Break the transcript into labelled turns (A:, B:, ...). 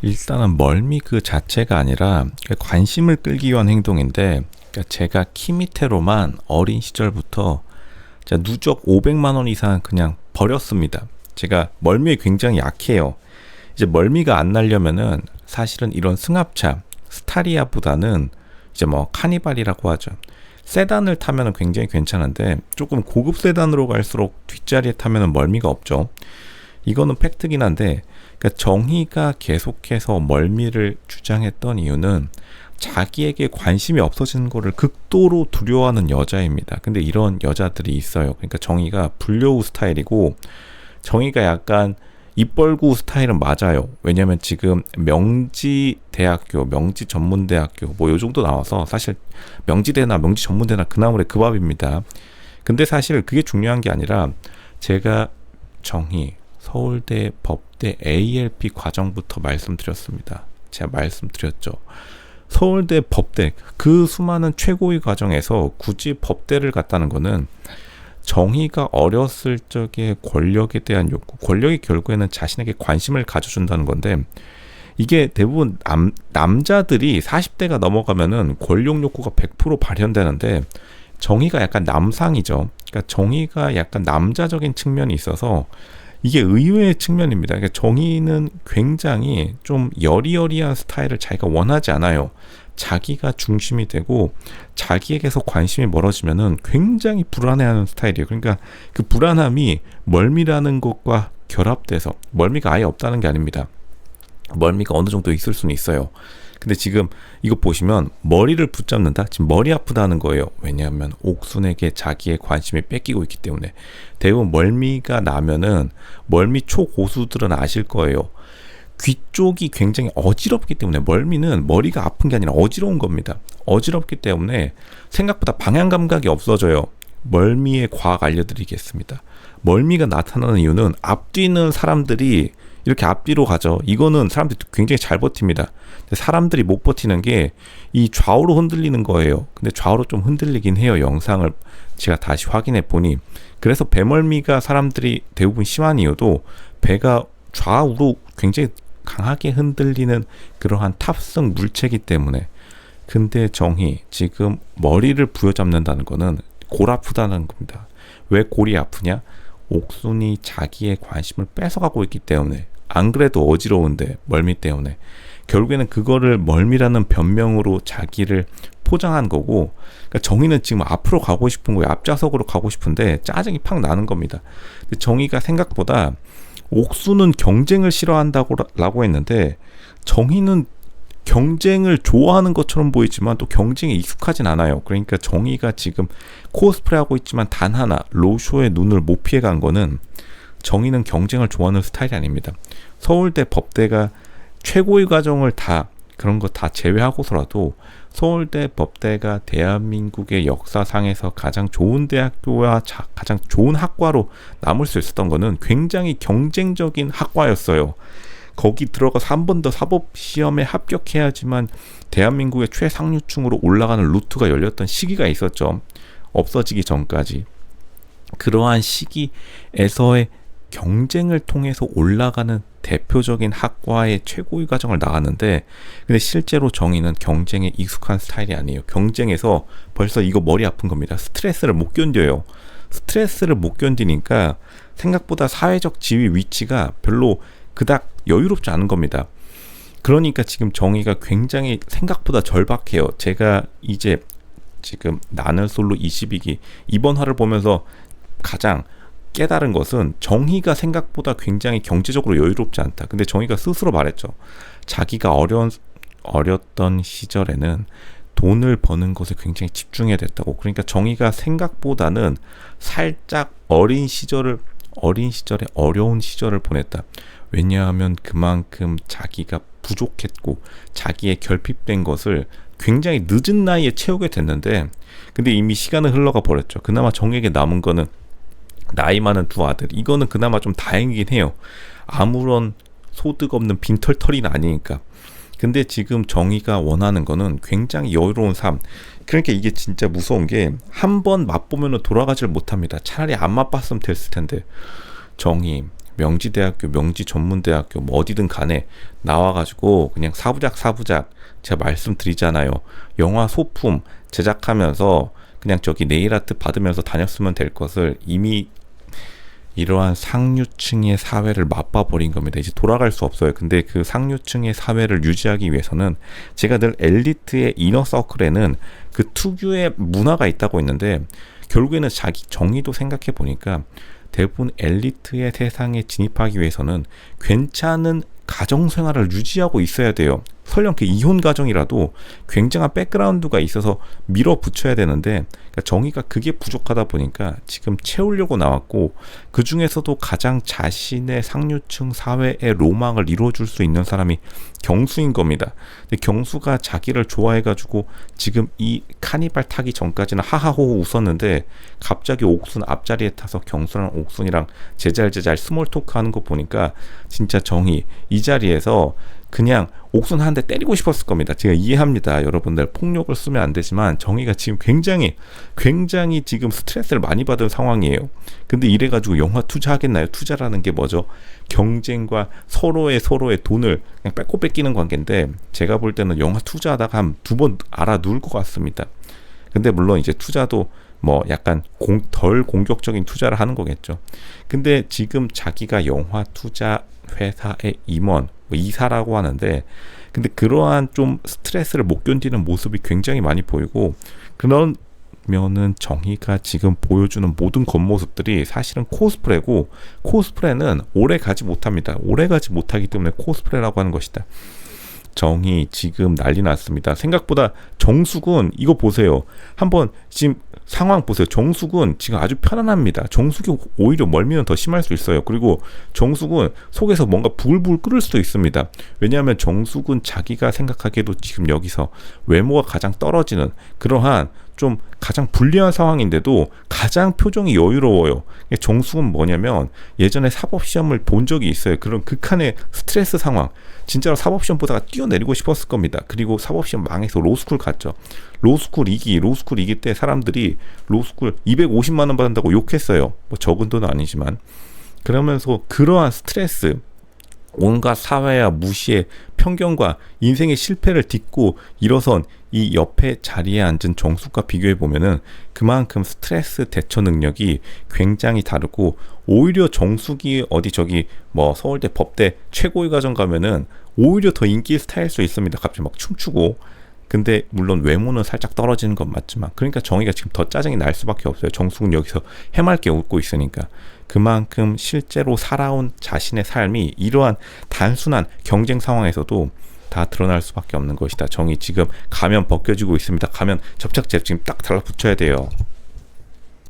A: 일단은 멀미 그 자체가 아니라 관심을 끌기 위한 행동인데, 그러니까 제가 키미테로만 어린 시절부터 제가 누적 500만 원 이상 그냥 버렸습니다. 제가 멀미에 굉장히 약해요. 이제 멀미가 안 나려면은 사실은 이런 승합차 스타리아보다는 이제 뭐 카니발이라고 하죠. 세단을 타면은 굉장히 괜찮은데 조금 고급 세단으로 갈수록 뒷자리에 타면은 멀미가 없죠. 이거는 팩트긴 한데, 그러니까 정희가 계속해서 멀미를 주장했던 이유는 자기에게 관심이 없어지는 거를 극도로 두려워하는 여자입니다. 근데 이런 여자들이 있어요. 그러니까 정희가 불려우 스타일이고, 정희가 약간 입 벌구 스타일은 맞아요. 왜냐면 지금 명지대학교, 명지전문대학교 뭐 요 정도 나와서 사실 명지대나 명지전문대나 그나물의 그 밥입니다. 근데 사실 그게 중요한 게 아니라, 제가 정희 서울대 법대 ALP 과정부터 말씀드렸습니다. 제가 말씀드렸죠. 서울대 법대 그 수많은 최고위 과정에서 굳이 법대를 갔다는 거는 정희가 어렸을 적에 권력에 대한 욕구, 권력이 결국에는 자신에게 관심을 가져준다는 건데, 이게 대부분 남자들이 40대가 넘어가면은 권력 욕구가 100% 발현되는데, 정희가 약간 남상이죠. 그러니까 정희가 약간 남자적인 측면이 있어서 이게 의외의 측면입니다. 그러니까 정의는 굉장히 좀 여리여리한 스타일을 자기가 원하지 않아요. 자기가 중심이 되고 자기에게서 관심이 멀어지면은 굉장히 불안해하는 스타일이에요. 그러니까 그 불안함이 멀미라는 것과 결합돼서, 멀미가 아예 없다는 게 아닙니다. 멀미가 어느 정도 있을 수는 있어요. 근데 지금 이거 보시면 머리를 붙잡는다? 지금 머리 아프다는 거예요. 왜냐하면 옥순에게 자기의 관심이 뺏기고 있기 때문에. 대부분 멀미가 나면은, 멀미 초고수들은 아실 거예요. 귀 쪽이 굉장히 어지럽기 때문에, 멀미는 머리가 아픈 게 아니라 어지러운 겁니다. 어지럽기 때문에 생각보다 방향 감각이 없어져요. 멀미의 과학 알려드리겠습니다. 멀미가 나타나는 이유는 앞뒤는 사람들이 이렇게 앞뒤로 가죠. 이거는 사람들이 굉장히 잘 버팁니다. 근데 사람들이 못 버티는 게 이 좌우로 흔들리는 거예요. 근데 좌우로 좀 흔들리긴 해요. 영상을 제가 다시 확인해 보니. 그래서 배멀미가 사람들이 대부분 심한 이유도 배가 좌우로 굉장히 강하게 흔들리는 그러한 탑승 물체이기 때문에. 근데 정희 지금 머리를 부여잡는다는 거는 골 아프다는 겁니다. 왜 골이 아프냐? 옥순이 자기의 관심을 뺏어가고 있기 때문에. 안 그래도 어지러운데 멀미 때문에. 결국에는 그거를 멀미라는 변명으로 자기를 포장한 거고, 그러니까 정희는 지금 앞으로 가고 싶은 거예요. 앞좌석으로 가고 싶은데 짜증이 팍 나는 겁니다. 근데 정희가 생각보다 옥수는 경쟁을 싫어한다고 했는데, 정희는 경쟁을 좋아하는 것처럼 보이지만 또 경쟁에 익숙하진 않아요. 그러니까 정희가 지금 코스프레 하고 있지만 단 하나 로쇼의 눈을 못 피해간 거는, 정희는 경쟁을 좋아하는 스타일이 아닙니다. 서울대 법대가 최고의 과정을 다, 그런 거 다 제외하고서라도 서울대 법대가 대한민국의 역사상에서 가장 좋은 대학교와 가장 좋은 학과로 남을 수 있었던 거는 굉장히 경쟁적인 학과였어요. 거기 들어가서 한 번 더 사법시험에 합격해야지만 대한민국의 최상류층으로 올라가는 루트가 열렸던 시기가 있었죠. 없어지기 전까지. 그러한 시기에서의 경쟁을 통해서 올라가는 대표적인 학과의 최고위 과정을 나갔는데, 근데 실제로 정의는 경쟁에 익숙한 스타일이 아니에요. 경쟁에서 벌써 이거 머리 아픈 겁니다. 스트레스를 못 견뎌요. 스트레스를 못 견디니까 생각보다 사회적 지위 위치가 별로 그닥 여유롭지 않은 겁니다. 그러니까 지금 정의가 굉장히 생각보다 절박해요. 제가 이제 지금 나는 솔로 22기 이번 화를 보면서 가장 깨달은 것은, 정희가 생각보다 굉장히 경제적으로 여유롭지 않다. 근데 정희가 스스로 말했죠. 자기가 어렸던 시절에는 돈을 버는 것에 굉장히 집중해야 됐다고. 그러니까 정희가 생각보다는 살짝 어린 시절에 어려운 시절을 보냈다. 왜냐하면 그만큼 자기가 부족했고 자기의 결핍된 것을 굉장히 늦은 나이에 채우게 됐는데, 근데 이미 시간은 흘러가 버렸죠. 그나마 정희에게 남은 거는 나이 많은 두 아들. 이거는 그나마 좀 다행이긴 해요. 아무런 소득 없는 빈털터리는 아니니까. 근데 지금 정의가 원하는 거는 굉장히 여유로운 삶. 그러니까 이게 진짜 무서운 게, 한 번 맛보면 돌아가지를 못합니다. 차라리 안 맛봤으면 됐을 텐데. 정의 명지대학교, 명지전문대학교 뭐 어디든 간에 나와가지고 그냥 사부작 제가 말씀드리잖아요. 영화 소품 제작하면서 그냥 저기 네일아트 받으면서 다녔으면 될 것을 이미 이러한 상류층의 사회를 맛봐버린 겁니다. 이제 돌아갈 수 없어요. 근데 그 상류층의 사회를 유지하기 위해서는 제가 늘 엘리트의 이너서클에는 그 특유의 문화가 있다고 했는데 결국에는 자기 정의도 생각해 보니까 대부분 엘리트의 세상에 진입하기 위해서는 괜찮은 가정생활을 유지하고 있어야 돼요. 설령 그 이혼 가정이라도 굉장한 백그라운드가 있어서 밀어붙여야 되는데 그러니까 정의가 그게 부족하다 보니까 지금 채우려고 나왔고 그 중에서도 가장 자신의 상류층 사회의 로망을 이루어줄 수 있는 사람이 경수인 겁니다. 근데 경수가 자기를 좋아해가지고 지금 이 카니발 타기 전까지는 하하호호 웃었는데 갑자기 옥순 앞자리에 타서 경수랑 옥순이랑 제잘제잘 스몰 토크 하는 거 보니까 진짜 정의 이 자리에서 그냥 옥순 한 대 때리고 싶었을 겁니다. 제가 이해합니다. 여러분들 폭력을 쓰면 안 되지만 정의가 지금 굉장히 지금 스트레스를 많이 받은 상황이에요. 근데 이래가지고 영화 투자하겠나요? 투자라는 게 뭐죠? 경쟁과 서로의 돈을 그냥 뺏고 뺏기는 관계인데 제가 볼 때는 영화 투자하다가 한 2번 알아 누울 것 같습니다. 근데 물론 이제 투자도 뭐 약간 덜 공격적인 투자를 하는 거겠죠. 근데 지금 자기가 영화 투자 회사의 임원 이사라고 하는데 근데 그러한 좀 스트레스를 못 견디는 모습이 굉장히 많이 보이고 그러면은 정의가 지금 보여주는 모든 겉모습들이 사실은 코스프레고 코스프레는 오래 가지 못합니다. 오래 가지 못하기 때문에 코스프레라고 하는 것이다. 정의 지금 난리 났습니다. 생각보다 정숙은 이거 보세요. 한번 지금 상황 보세요. 정숙은 지금 아주 편안합니다. 정숙이 오히려 멀미는 더 심할 수 있어요. 그리고 정숙은 속에서 뭔가 부글부글 끓을 수도 있습니다. 왜냐하면 정숙은 자기가 생각하기에도 지금 여기서 외모가 가장 떨어지는 그러한 좀 가장 불리한 상황인데도 가장 표정이 여유로워요. 정숙은 뭐냐면 예전에 사법시험을 본 적이 있어요. 그런 극한의 스트레스 상황. 진짜로 사법시험 보다가 뛰어내리고 싶었을 겁니다. 그리고 사법시험 망해서 로스쿨 갔죠. 로스쿨 2기 때 사람들이 로스쿨 250만 원 받는다고 욕했어요. 뭐 적은 돈은 아니지만. 그러면서 그러한 스트레스 온갖 사회와 무시의 편견과 인생의 실패를 딛고 일어선 이 옆에 자리에 앉은 정숙과 비교해 보면은 그만큼 스트레스 대처 능력이 굉장히 다르고 오히려 정숙이 어디 저기 뭐 서울대 법대 최고위 과정 가면은 오히려 더 인기 스타일 수 있습니다. 갑자기 막 춤추고. 근데 물론 외모는 살짝 떨어지는 건 맞지만 그러니까 정의가 지금 더 짜증이 날 수밖에 없어요. 정숙은 여기서 해맑게 웃고 있으니까. 그만큼 실제로 살아온 자신의 삶이 이러한 단순한 경쟁 상황에서도 다 드러날 수밖에 없는 것이다. 정의 지금 가면 벗겨지고 있습니다. 가면 접착제 지금 딱 달라붙여야 돼요.